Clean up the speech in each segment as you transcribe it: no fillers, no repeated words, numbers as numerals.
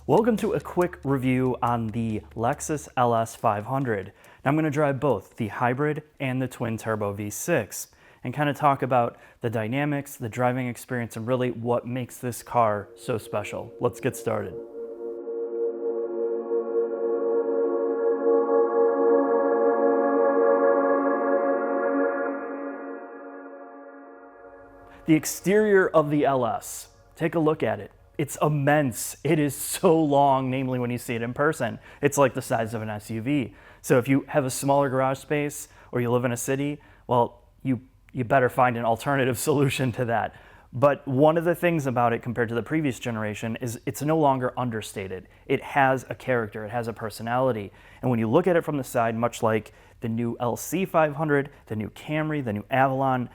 Welcome to a quick review on the Lexus LS 500. Now I'm going to drive both the hybrid and the twin turbo V6 and kind of talk about the dynamics, the driving experience, and really what makes this car so special. Let's get started. The exterior of the LS, take a look at it. It's immense. It is so long, namely when you see it in person. It's like the size of an SUV. So if you have a smaller garage space or you live in a city, well, you better find an alternative solution to that. But one of the things about it compared to the previous generation is it's no longer understated. It has a character, it has a personality. And when you look at it from the side, much like the new LC 500, the new Camry, the new Avalon,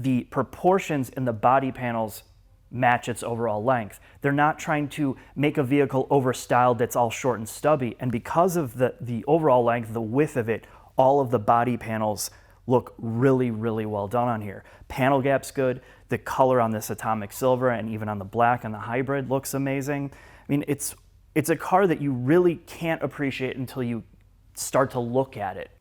the proportions in the body panels match its overall length. They're not trying to make a vehicle overstyled that's all short and stubby. And because of the overall length, the width of it, all of the body panels look really, really well done on here. Panel gap's good. The color on this atomic silver and even on the black on the hybrid looks amazing. I mean, it's a car that you really can't appreciate until you start to look at it.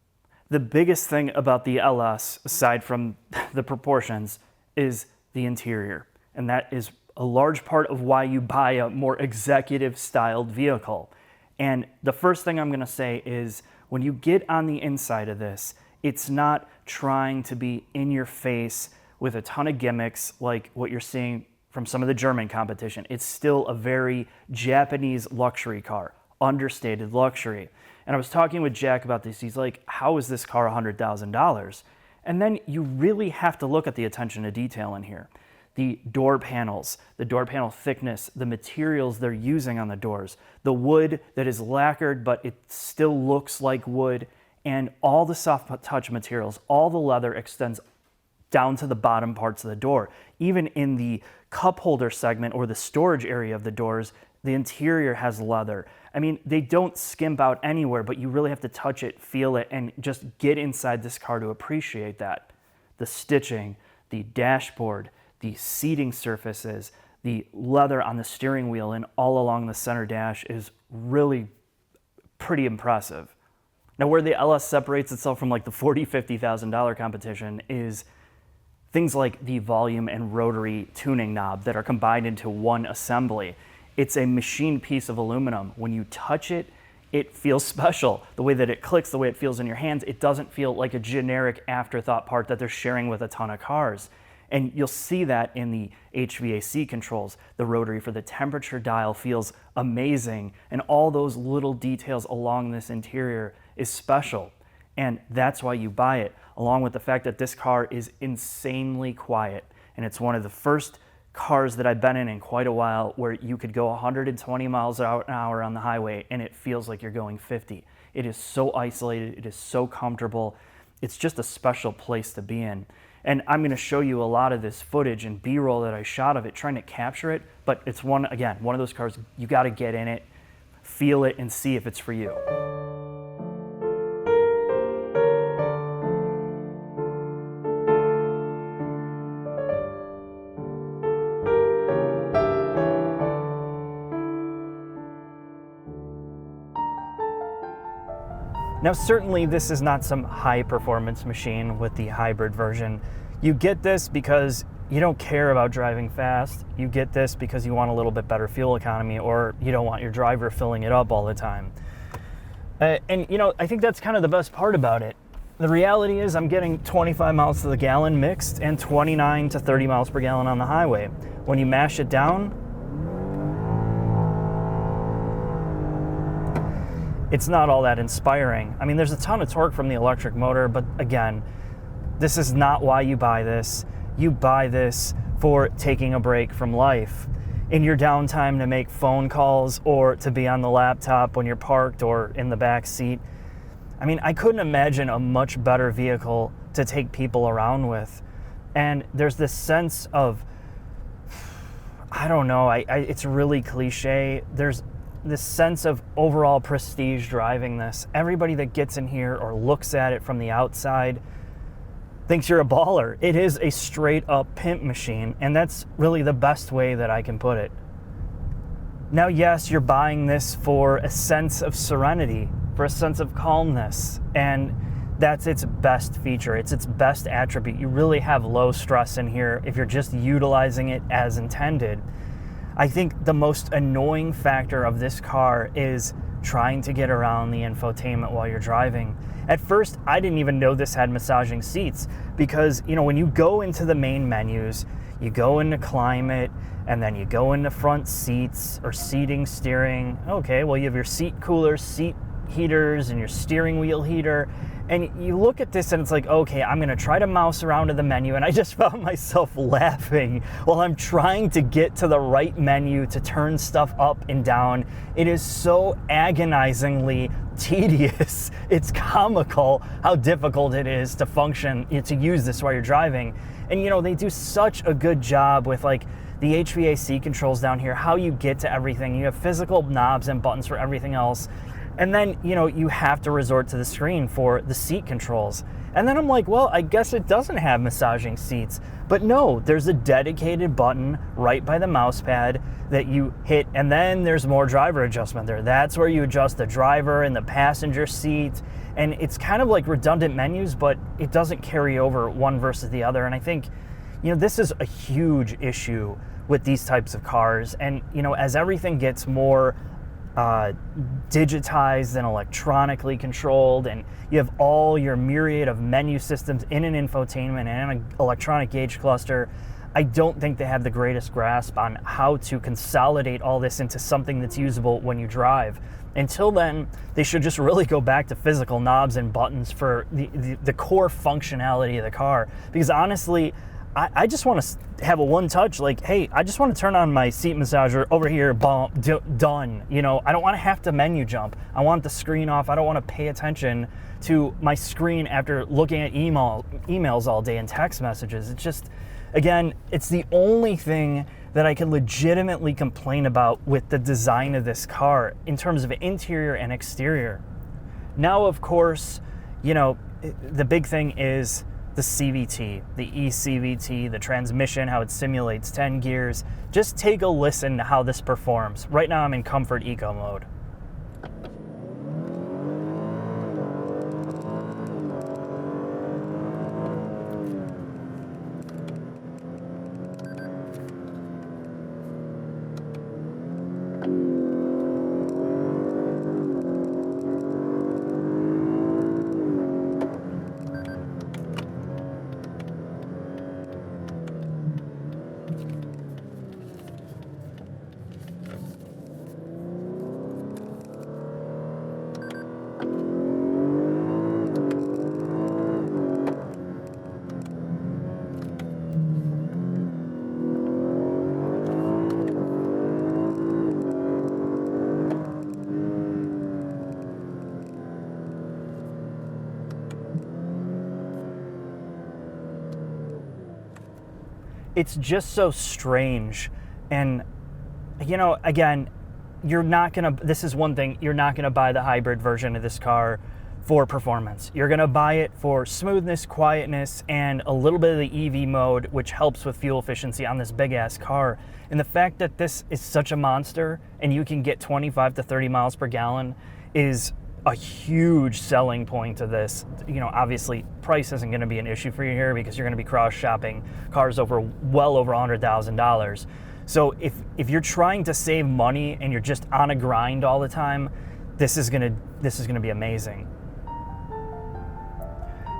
The biggest thing about the LS, aside from the proportions, is the interior. And that is a large part of why you buy a more executive-styled vehicle. And the first thing I'm going to say is when you get on the inside of this, it's not trying to be in your face with a ton of gimmicks like what you're seeing from some of the German competition. It's still a very Japanese luxury car, understated luxury. And I was talking with Jack about this. He's like, how is this car $100,000? And then you really have to look at the attention to detail in here. The door panels, the door panel thickness, the materials they're using on the doors, the wood that is lacquered, but it still looks like wood, and all the soft touch materials, all the leather extends down to the bottom parts of the door. Even in the cup holder segment or the storage area of the doors, the interior has leather. I mean, they don't skimp out anywhere, but you really have to touch it, feel it, and just get inside this car to appreciate that. The stitching, the dashboard, the seating surfaces, the leather on the steering wheel and all along the center dash is really pretty impressive. Now, where the LS separates itself from like the $40,000, $50,000 competition is things like the volume and rotary tuning knob that are combined into one assembly. It's a machined piece of aluminum. When you touch it, it feels special. The way that it clicks, the way it feels in your hands, it doesn't feel like a generic afterthought part that they're sharing with a ton of cars. And you'll see that in the HVAC controls. The rotary for the temperature dial feels amazing. And all those little details along this interior is special. And that's why you buy it, along with the fact that this car is insanely quiet. And it's one of the first cars that I've been in quite a while where you could go 120 miles an hour on the highway and it feels like you're going 50. It is so isolated. It is so comfortable. It's just a special place to be in. And I'm going to show you a lot of this footage and B-roll that I shot of it, trying to capture it. But it's one of those cars, you got to get in it, feel it, and see if it's for you. Now, certainly this is not some high-performance machine with the hybrid version. You get this because you don't care about driving fast. You get this because you want a little bit better fuel economy, or you don't want your driver filling it up all the time. And you know, I think that's kind of the best part about it. The reality is I'm getting 25 miles to the gallon mixed and 29 to 30 miles per gallon on the highway. When you mash it down, it's not all that inspiring. I mean, there's a ton of torque from the electric motor, but again, this is not why you buy this. You buy this for taking a break from life. In your downtime to make phone calls or to be on the laptop when you're parked or in the back seat. I mean, I couldn't imagine a much better vehicle to take people around with. And there's this sense of, I don't know, it's really cliche. There's this sense of overall prestige driving this. Everybody that gets in here or looks at it from the outside thinks you're a baller. It is a straight up pimp machine, and that's really the best way that I can put it. Now, yes, you're buying this for a sense of serenity, for a sense of calmness, and that's its best feature. It's its best attribute. You really have low stress in here if you're just utilizing it as intended. I think the most annoying factor of this car is trying to get around the infotainment while you're driving. At first, I didn't even know this had massaging seats because, when you go into the main menus, you go into climate, and then you go into front seats or seating, steering. Okay, well, you have your seat coolers, seat heaters, and your steering wheel heater. And you look at this and it's like, okay, I'm gonna try to mouse around to the menu, and I just found myself laughing while I'm trying to get to the right menu to turn stuff up and down. It is so agonizingly tedious. It's comical how difficult it is to function, to use this while you're driving. And they do such a good job with like the HVAC controls down here, how you get to everything. You have physical knobs and buttons for everything else. And then, you have to resort to the screen for the seat controls. And then I'm like, well, I guess it doesn't have massaging seats. But no, there's a dedicated button right by the mouse pad that you hit, and then there's more driver adjustment there. That's where you adjust the driver and the passenger seat. And it's kind of like redundant menus, but it doesn't carry over one versus the other. And I think, this is a huge issue with these types of cars. And, as everything gets more digitized and electronically controlled, and you have all your myriad of menu systems in an infotainment and an electronic gauge cluster, I don't think they have the greatest grasp on how to consolidate all this into something that's usable when you drive. Until then, they should just really go back to physical knobs and buttons for the core functionality of the car. Because honestly, I just want to have a one-touch, like, hey, I just want to turn on my seat massager over here, done. I don't want to have to menu jump. I want the screen off. I don't want to pay attention to my screen after looking at emails all day and text messages. It's just, again, it's the only thing that I can legitimately complain about with the design of this car in terms of interior and exterior. Now, of course, the big thing is the CVT, the eCVT, the transmission, how it simulates 10 gears. Just take a listen to how this performs. Right now I'm in Comfort Eco mode. It's just so strange. And, again, this is one thing, you're not gonna buy the hybrid version of this car for performance. You're gonna buy it for smoothness, quietness, and a little bit of the EV mode, which helps with fuel efficiency on this big ass car. And the fact that this is such a monster and you can get 25 to 30 miles per gallon is a huge selling point of this. Obviously price isn't going to be an issue for you here because you're going to be cross shopping cars well over $100,000. So if you're trying to save money and you're just on a grind all the time, this is going to be amazing.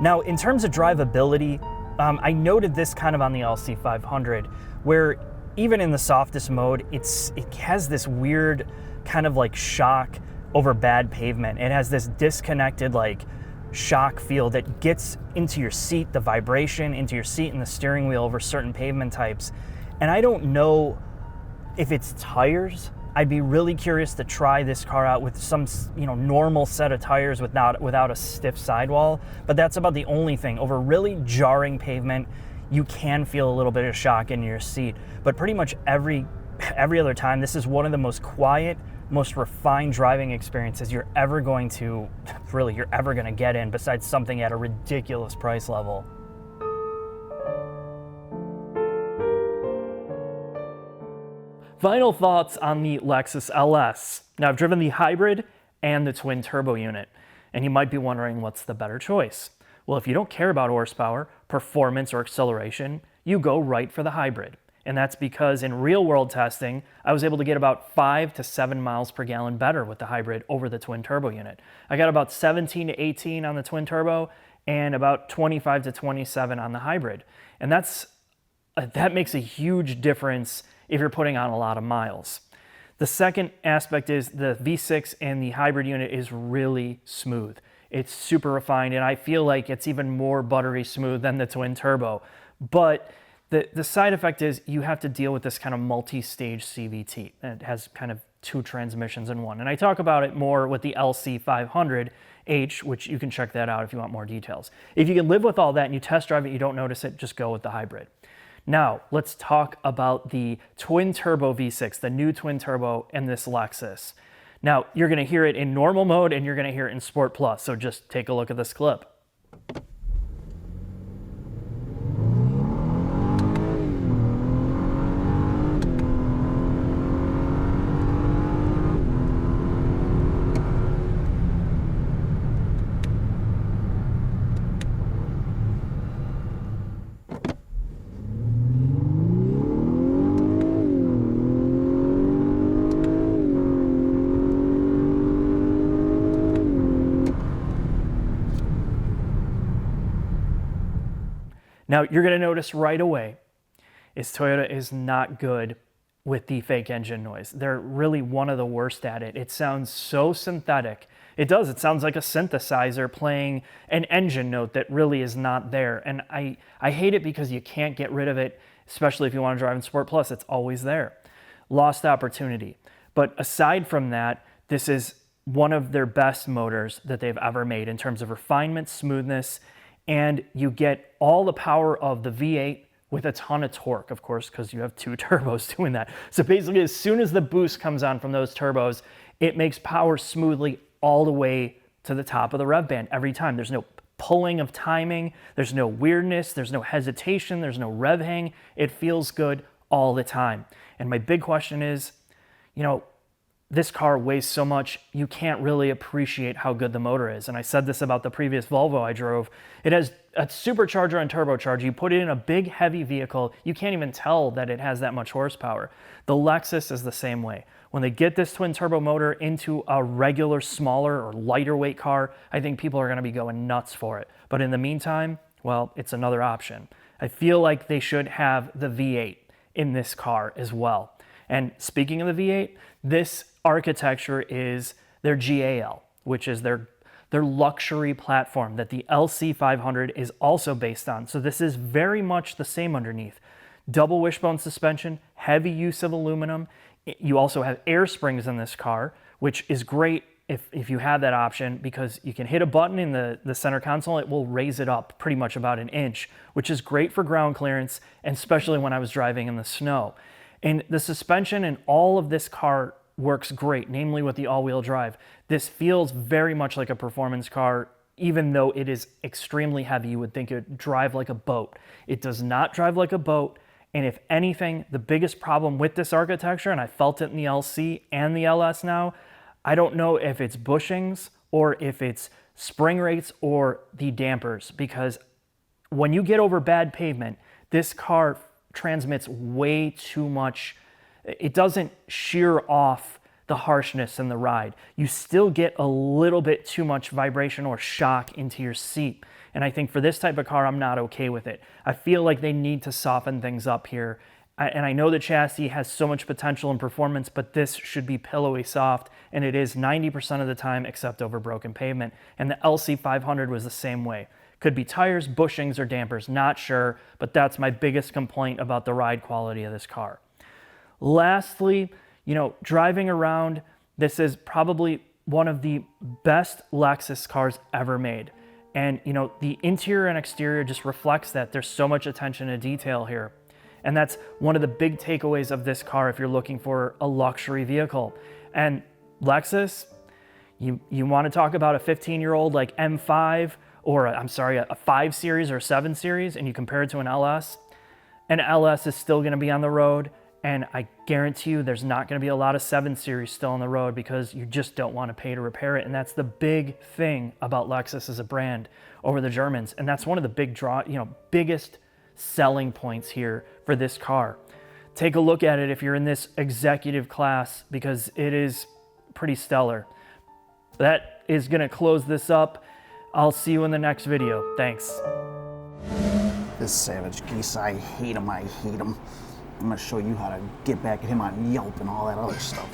Now, in terms of drivability, I noted this kind of on the LC500, where even in the softest mode, it has this weird kind of like shock over bad pavement. It has this disconnected like shock feel that gets into your seat, the vibration into your seat and the steering wheel over certain pavement types. And I don't know if it's tires. I'd be really curious to try this car out with some, normal set of tires without a stiff sidewall. But that's about the only thing. Over really jarring pavement, you can feel a little bit of shock in your seat. But pretty much every other time, this is one of the most quiet, most refined driving experiences you're ever going to get in, besides something at a ridiculous price level. Final thoughts on the Lexus LS. Now, I've driven the hybrid and the twin turbo unit, and you might be wondering what's the better choice. Well, if you don't care about horsepower, performance, or acceleration, you go right for the hybrid. And that's because in real world testing, I was able to get about 5 to 7 miles per gallon better with the hybrid over the twin turbo unit. I got about 17 to 18 on the twin turbo and about 25 to 27 on the hybrid. And that makes a huge difference if you're putting on a lot of miles. The second aspect is the V6 and the hybrid unit is really smooth. It's super refined, and I feel like it's even more buttery smooth than the twin turbo. But the side effect is you have to deal with this kind of multi-stage CVT. It has kind of 2 transmissions in one. And I talk about it more with the LC500H, which you can check that out if you want more details. If you can live with all that and you test drive it, you don't notice it, just go with the hybrid. Now, let's talk about the twin turbo V6, the new twin turbo in this Lexus. Now, you're going to hear it in normal mode and you're going to hear it in Sport Plus, so just take a look at this clip. Now, you're going to notice right away is Toyota is not good with the fake engine noise. They're really one of the worst at it. It sounds so synthetic. It does. It sounds like a synthesizer playing an engine note that really is not there. And I hate it because you can't get rid of it, especially if you want to drive in Sport Plus. It's always there. Lost opportunity. But aside from that, this is one of their best motors that they've ever made in terms of refinement, smoothness, and you get all the power of the V8 with a ton of torque, of course, because you have 2 turbos doing that. So basically, as soon as the boost comes on from those turbos, it makes power smoothly all the way to the top of the rev band every time. There's no pulling of timing, there's no weirdness, there's no hesitation, there's no rev hang. It feels good all the time. And my big question is, this car weighs so much, you can't really appreciate how good the motor is. And I said this about the previous Volvo I drove. It has a supercharger and turbocharger. You put it in a big, heavy vehicle, you can't even tell that it has that much horsepower. The Lexus is the same way. When they get this twin turbo motor into a regular, smaller or lighter weight car, I think people are going to be going nuts for it. But in the meantime, well, it's another option. I feel like they should have the V8 in this car as well. And speaking of the V8, this architecture is their GAL, which is their luxury platform that the LC500 is also based on. So this is very much the same underneath. Double wishbone suspension, heavy use of aluminum. You also have air springs in this car, which is great if you have that option because you can hit a button in the center console, it will raise it up pretty much about 1 inch, which is great for ground clearance, and especially when I was driving in the snow. And the suspension in all of this car works great, namely with the all-wheel drive. This feels very much like a performance car, even though it is extremely heavy. You would think it would drive like a boat. It does not drive like a boat, and if anything, the biggest problem with this architecture, and I felt it in the LC and the LS now, I don't know if it's bushings or if it's spring rates or the dampers, because when you get over bad pavement, this car transmits way too much. It doesn't shear off the harshness in the ride. You still get a little bit too much vibration or shock into your seat. And I think for this type of car, I'm not okay with it. I feel like they need to soften things up here. And I know the chassis has so much potential and performance, but this should be pillowy soft, and it is 90% of the time except over broken pavement. And the LC500 was the same way. Could be tires, bushings, or dampers, not sure, but that's my biggest complaint about the ride quality of this car. Lastly, driving around, this is probably one of the best Lexus cars ever made. And, the interior and exterior just reflects that. There's so much attention to detail here. And that's one of the big takeaways of this car if you're looking for a luxury vehicle. And Lexus, you want to talk about a 15-year-old like M5, or a 5 Series or 7 Series, and you compare it to an LS is still going to be on the road, And I guarantee you there's not gonna be a lot of 7 Series still on the road because you just don't wanna pay to repair it. And that's the big thing about Lexus as a brand over the Germans. And that's one of the biggest selling points here for this car. Take a look at it if you're in this executive class because it is pretty stellar. That is gonna close this up. I'll see you in the next video. Thanks. This savage geese, I hate him, I hate him. I'm gonna show you how to get back at him on Yelp and all that other stuff.